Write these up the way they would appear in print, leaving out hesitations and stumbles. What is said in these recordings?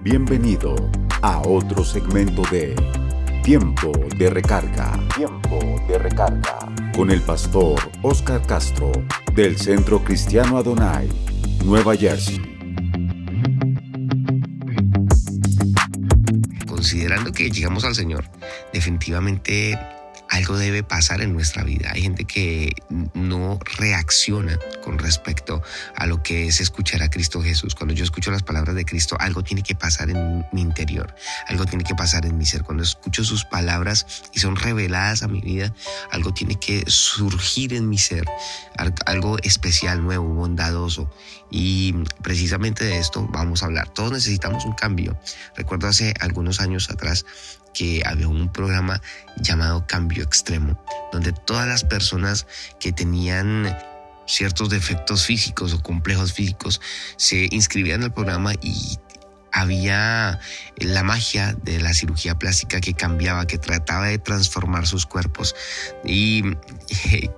Bienvenido a otro segmento de Tiempo de Recarga. Tiempo de Recarga. Con el pastor Oscar Castro del Centro Cristiano Adonai, Nueva Jersey. Considerando que llegamos al Señor, definitivamente algo debe pasar en nuestra vida. Hay gente que no reacciona con respecto a lo que es escuchar a Cristo Jesús. Cuando yo escucho las palabras de Cristo, algo tiene que pasar en mi interior, algo tiene que pasar en mi ser. Cuando escucho sus palabras y son reveladas a mi vida, algo tiene que surgir en mi ser, algo especial, nuevo, bondadoso. Y precisamente de esto vamos a hablar. Todos necesitamos un cambio. Recuerdo hace algunos años atrás que había un programa llamado Cambio Extremo, donde todas las personas que tenían ciertos defectos físicos o complejos físicos se inscribían al programa y había la magia de la cirugía plástica que cambiaba, que trataba de transformar sus cuerpos. Y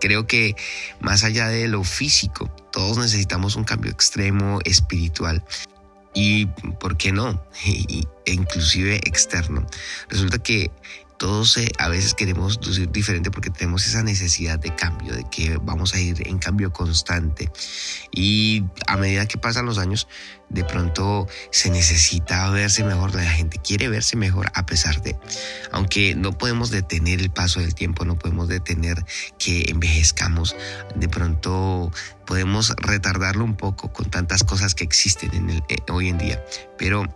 creo que más allá de lo físico, todos necesitamos un cambio extremo espiritual. Y ¿por qué no? Inclusive externo. Resulta que todos a veces queremos lucir diferente porque tenemos esa necesidad de cambio, de que vamos a ir en cambio constante. Y a medida que pasan los años, de pronto se necesita verse mejor. La gente quiere verse mejor a pesar de. Aunque no podemos detener el paso del tiempo, no podemos detener que envejezcamos. De pronto podemos retardarlo un poco con tantas cosas que existen hoy en día. Pero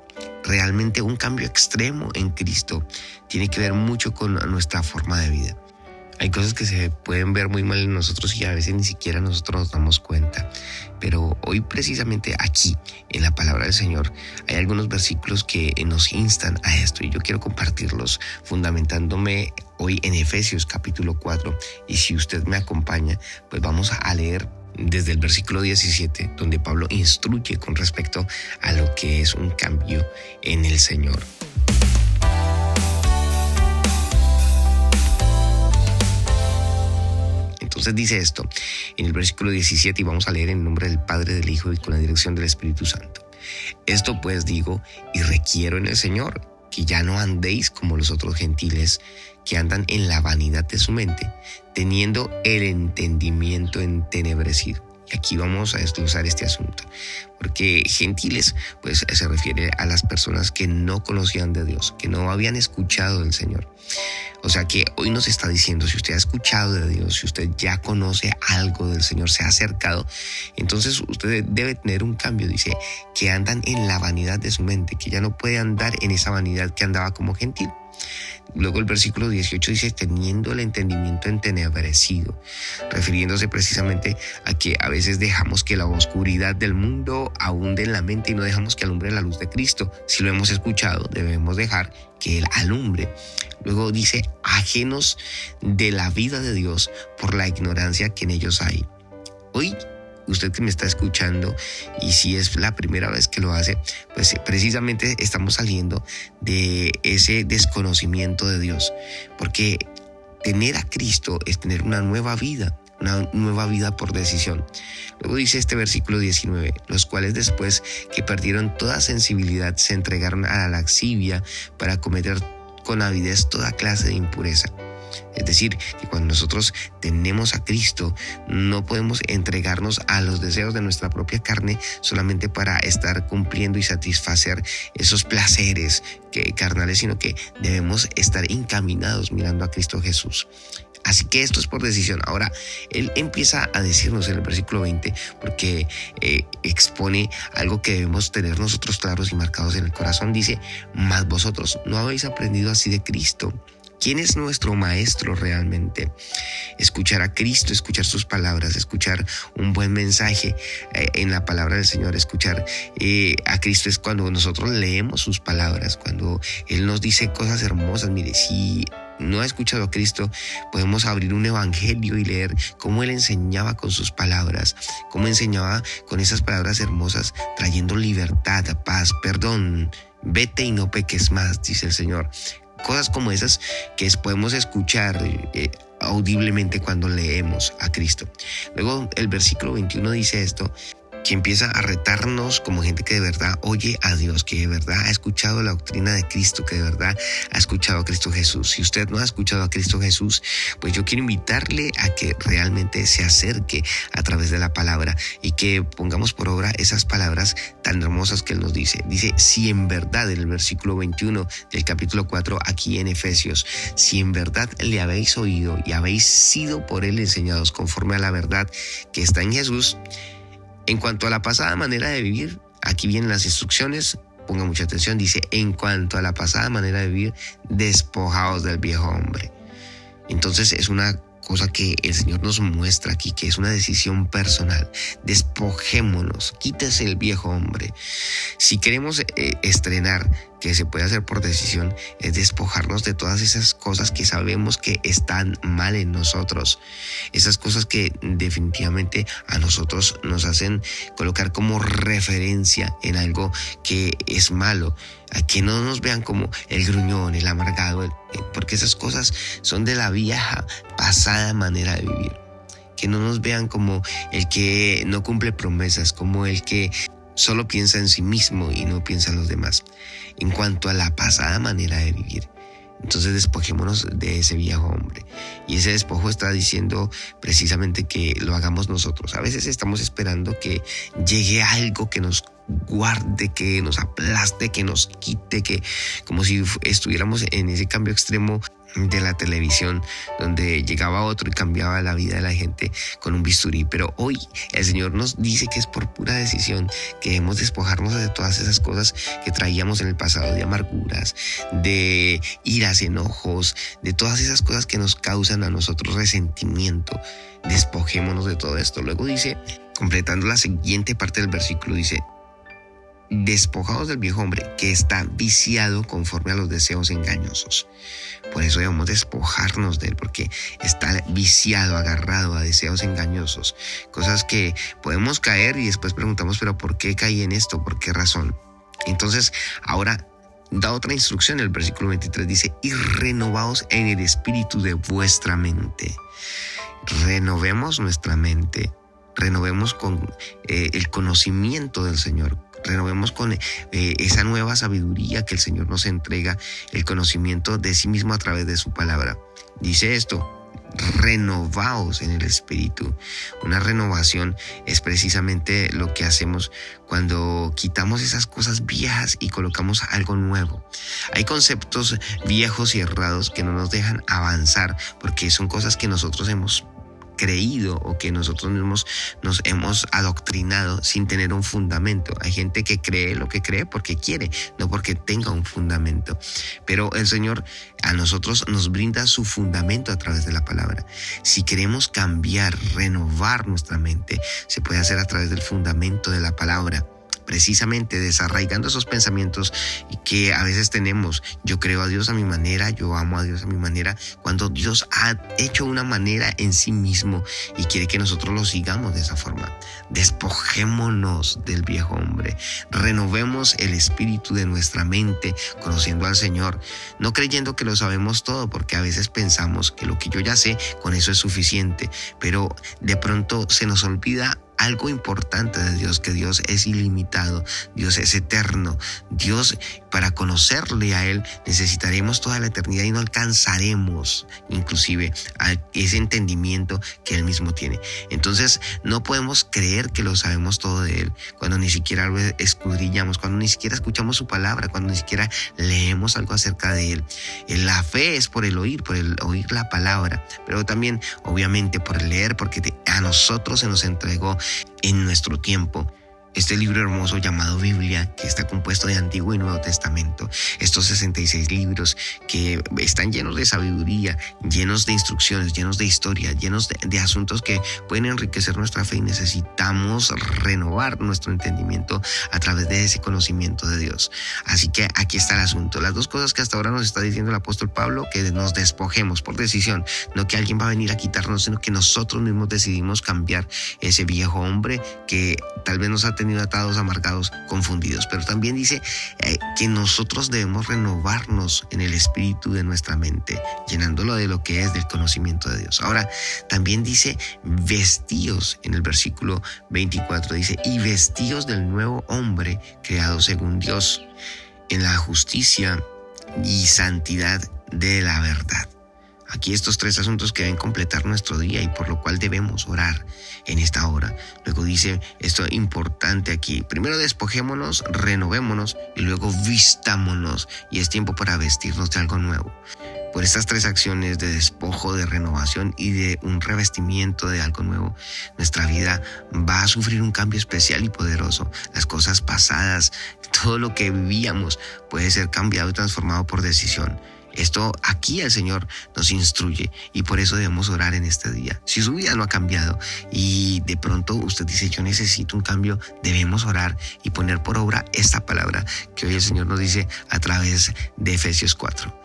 realmente un cambio extremo en Cristo tiene que ver mucho con nuestra forma de vida. Hay cosas que se pueden ver muy mal en nosotros y a veces ni siquiera nosotros nos damos cuenta. Pero hoy precisamente aquí, en la palabra del Señor, hay algunos versículos que nos instan a esto. Y yo quiero compartirlos fundamentándome hoy en Efesios capítulo 4. Y si usted me acompaña, pues vamos a leer desde el versículo 17, donde Pablo instruye con respecto a lo que es un cambio en el Señor. Entonces dice esto en el versículo 17 y vamos a leer en nombre del Padre, del Hijo y con la dirección del Espíritu Santo. Esto pues digo y requiero en el Señor, que ya no andéis como los otros gentiles que andan en la vanidad de su mente, teniendo el entendimiento entenebrecido. Y aquí vamos a desglosar este asunto, porque gentiles pues se refiere a las personas que no conocían de Dios, que no habían escuchado del Señor. O sea que hoy nos está diciendo, si usted ha escuchado de Dios, si usted ya conoce algo del Señor, se ha acercado, entonces usted debe tener un cambio. Dice que andan en la vanidad de su mente, que ya no puede andar en esa vanidad que andaba como gentil. Luego el versículo 18 dice, teniendo el entendimiento entenebrecido, refiriéndose precisamente a que a veces dejamos que la oscuridad del mundo abunde en la mente y no dejamos que alumbre la luz de Cristo. Si lo hemos escuchado, debemos dejar que Él alumbre. Luego dice, ajenos de la vida de Dios por la ignorancia que en ellos hay. Hoy, usted que me está escuchando, y si es la primera vez que lo hace, pues precisamente estamos saliendo de ese desconocimiento de Dios, porque tener a Cristo es tener una nueva vida por decisión. Luego dice este versículo 19, los cuales después que perdieron toda sensibilidad se entregaron a la lascivia para cometer con avidez toda clase de impureza. Es decir, que cuando nosotros tenemos a Cristo, no podemos entregarnos a los deseos de nuestra propia carne solamente para estar cumpliendo y satisfacer esos placeres carnales, sino que debemos estar encaminados mirando a Cristo Jesús. Así que esto es por decisión. Ahora, él empieza a decirnos en el versículo 20, porque expone algo que debemos tener nosotros claros y marcados en el corazón. Dice, mas vosotros no habéis aprendido así de Cristo. ¿Quién es nuestro maestro realmente? Escuchar a Cristo, escuchar sus palabras, escuchar un buen mensaje en la palabra del Señor, escuchar a Cristo es cuando nosotros leemos sus palabras, cuando Él nos dice cosas hermosas. Mire, si no ha escuchado a Cristo, podemos abrir un evangelio y leer cómo Él enseñaba con sus palabras, cómo enseñaba con esas palabras hermosas, trayendo libertad, paz, perdón. Vete y no peques más, dice el Señor. Cosas como esas que podemos escuchar audiblemente cuando leemos a Cristo. Luego el versículo 21 dice esto, que empieza a retarnos como gente que de verdad oye a Dios, que de verdad ha escuchado la doctrina de Cristo, que de verdad ha escuchado a Cristo Jesús. Si usted no ha escuchado a Cristo Jesús, pues yo quiero invitarle a que realmente se acerque a través de la palabra y que pongamos por obra esas palabras tan hermosas que Él nos dice. Dice, si en verdad, en el versículo 21 del capítulo 4 aquí en Efesios, si en verdad le habéis oído y habéis sido por Él enseñados conforme a la verdad que está en Jesús. En cuanto a la pasada manera de vivir, aquí vienen las instrucciones, ponga mucha atención, dice, en cuanto a la pasada manera de vivir, despojaos del viejo hombre. Entonces es una cosa que el Señor nos muestra aquí, que es una decisión personal. Despojémonos, quítese el viejo hombre. Si queremos estrenar, que se puede hacer por decisión, es despojarnos de todas esas cosas que sabemos que están mal en nosotros. Esas cosas que definitivamente a nosotros nos hacen colocar como referencia en algo que es malo. A que no nos vean como el gruñón, el amargado, porque esas cosas son de la vieja, pasada manera de vivir. Que no nos vean como el que no cumple promesas, como el que solo piensa en sí mismo y no piensa en los demás. En cuanto a la pasada manera de vivir, entonces despojémonos de ese viejo hombre. Y ese despojo está diciendo precisamente que lo hagamos nosotros. A veces estamos esperando que llegue algo que nos guarde, que nos aplaste, que nos quite, que como si estuviéramos en ese cambio extremo de la televisión, donde llegaba otro y cambiaba la vida de la gente con un bisturí. Pero hoy el Señor nos dice que es por pura decisión que debemos despojarnos de todas esas cosas que traíamos en el pasado, de amarguras, de iras, enojos, de todas esas cosas que nos causan a nosotros resentimiento. Despojémonos de todo esto. Luego dice, completando la siguiente parte del versículo, dice, despojados del viejo hombre que está viciado conforme a los deseos engañosos. Por eso debemos despojarnos de él, porque está viciado, agarrado a deseos engañosos. Cosas que podemos caer y después preguntamos, pero ¿por qué caí en esto? ¿Por qué razón? Entonces, ahora da otra instrucción. El versículo 23 dice, y renovaos en el espíritu de vuestra mente. Renovemos nuestra mente. Renovemos con el conocimiento del Señor. Renovemos con esa nueva sabiduría que el Señor nos entrega, el conocimiento de sí mismo a través de su palabra. Dice esto, renovaos en el espíritu. Una renovación es precisamente lo que hacemos cuando quitamos esas cosas viejas y colocamos algo nuevo. Hay conceptos viejos y errados que no nos dejan avanzar porque son cosas que nosotros hemos creído o que nosotros mismos nos hemos adoctrinado sin tener un fundamento. Hay gente que cree lo que cree porque quiere, no porque tenga un fundamento. Pero el Señor a nosotros nos brinda su fundamento a través de la palabra. Si queremos cambiar, renovar nuestra mente, se puede hacer a través del fundamento de la palabra. Precisamente desarraigando esos pensamientos que a veces tenemos. Yo creo a Dios a mi manera, yo amo a Dios a mi manera, cuando Dios ha hecho una manera en sí mismo y quiere que nosotros lo sigamos de esa forma. Despojémonos del viejo hombre, renovemos el espíritu de nuestra mente, conociendo al Señor, no creyendo que lo sabemos todo, porque a veces pensamos que lo que yo ya sé, con eso es suficiente, pero de pronto se nos olvida algo importante de Dios, que Dios es ilimitado, Dios es eterno. Dios, para conocerle a Él, necesitaremos toda la eternidad y no alcanzaremos inclusive a ese entendimiento que Él mismo tiene. Entonces, no podemos creer que lo sabemos todo de Él cuando ni siquiera lo escudriñamos, cuando ni siquiera escuchamos su palabra, cuando ni siquiera leemos algo acerca de Él. La fe es por el oír la palabra, pero también, obviamente, por el leer, porque a nosotros se nos entregó en nuestro tiempo este libro hermoso llamado Biblia, que está compuesto de Antiguo y Nuevo Testamento. Estos 66 libros que están llenos de sabiduría, llenos de instrucciones, llenos de historia, llenos de asuntos que pueden enriquecer nuestra fe, y necesitamos renovar nuestro entendimiento a través de ese conocimiento de Dios. Así que aquí está el asunto. Las dos cosas que hasta ahora nos está diciendo el apóstol Pablo, que nos despojemos por decisión, no que alguien va a venir a quitarnos, sino que nosotros mismos decidimos cambiar ese viejo hombre que tal vez nos ha tenido atados, amargados, confundidos. Pero también dice que nosotros debemos renovarnos en el espíritu de nuestra mente, llenándolo de lo que es del conocimiento de Dios. Ahora, también dice vestíos en el versículo 24, dice, y vestíos del nuevo hombre creado según Dios, en la justicia y santidad de la verdad. Aquí estos 3 asuntos que deben completar nuestro día y por lo cual debemos orar en esta hora. Luego dice esto importante aquí. Primero despojémonos, renovémonos y luego vistámonos. Y es tiempo para vestirnos de algo nuevo. Por estas 3 acciones de despojo, de renovación y de un revestimiento de algo nuevo, nuestra vida va a sufrir un cambio especial y poderoso. Las cosas pasadas, todo lo que vivíamos puede ser cambiado y transformado por decisión. Esto aquí el Señor nos instruye y por eso debemos orar en este día. Si su vida no ha cambiado y de pronto usted dice yo necesito un cambio, debemos orar y poner por obra esta palabra que hoy el Señor nos dice a través de Efesios 4.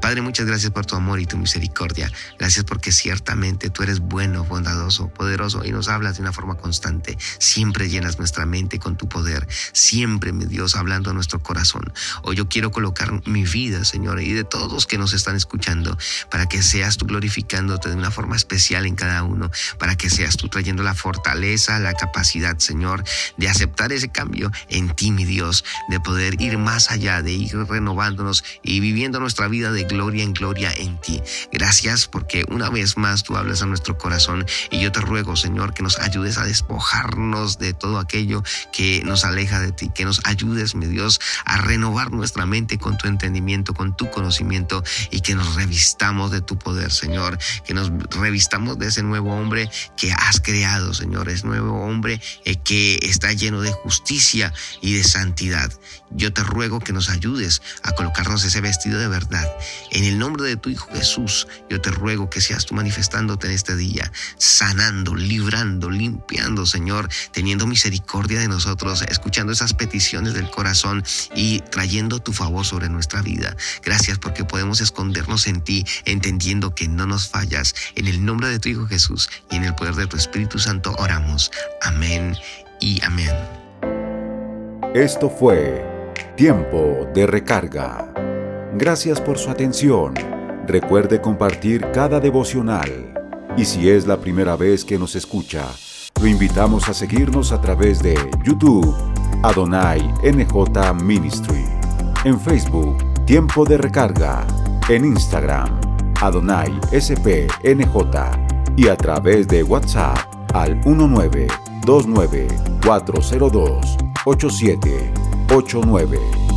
Padre, muchas gracias por tu amor y tu misericordia. Gracias porque ciertamente tú eres bueno, bondadoso, poderoso y nos hablas de una forma constante. Siempre llenas nuestra mente con tu poder. Siempre, mi Dios, hablando a nuestro corazón. Hoy yo quiero colocar mi vida, Señor, y de todos los que nos están escuchando, para que seas tú glorificándote de una forma especial en cada uno, para que seas tú trayendo la fortaleza, la capacidad, Señor, de aceptar ese cambio en ti, mi Dios, de poder ir más allá, de ir renovándonos y viviendo nuestra vida de gloria en gloria en ti. Gracias porque una vez más tú hablas a nuestro corazón y yo te ruego, Señor, que nos ayudes a despojarnos de todo aquello que nos aleja de ti, que nos ayudes, mi Dios, a renovar nuestra mente con tu entendimiento, con tu conocimiento y que nos revistamos de tu poder, Señor, que nos revistamos de ese nuevo hombre que has creado, Señor, ese nuevo hombre que está lleno de justicia y de santidad. Yo te ruego que nos ayudes a colocarnos ese vestido de verdad. En el nombre de tu Hijo Jesús, yo te ruego que seas tú manifestándote en este día, sanando, librando, limpiando, Señor, teniendo misericordia de nosotros, escuchando esas peticiones del corazón y trayendo tu favor sobre nuestra vida. Gracias porque podemos escondernos en ti, entendiendo que no nos fallas. En el nombre de tu Hijo Jesús y en el poder de tu Espíritu Santo oramos. Amén y amén. Esto fue Tiempo de Recarga. Gracias por su atención. Recuerde compartir cada devocional. Y si es la primera vez que nos escucha, lo invitamos a seguirnos a través de YouTube, Adonai NJ Ministry. En Facebook, Tiempo de Recarga. En Instagram, Adonai SPNJ. Y a través de WhatsApp al 1929-402-8789.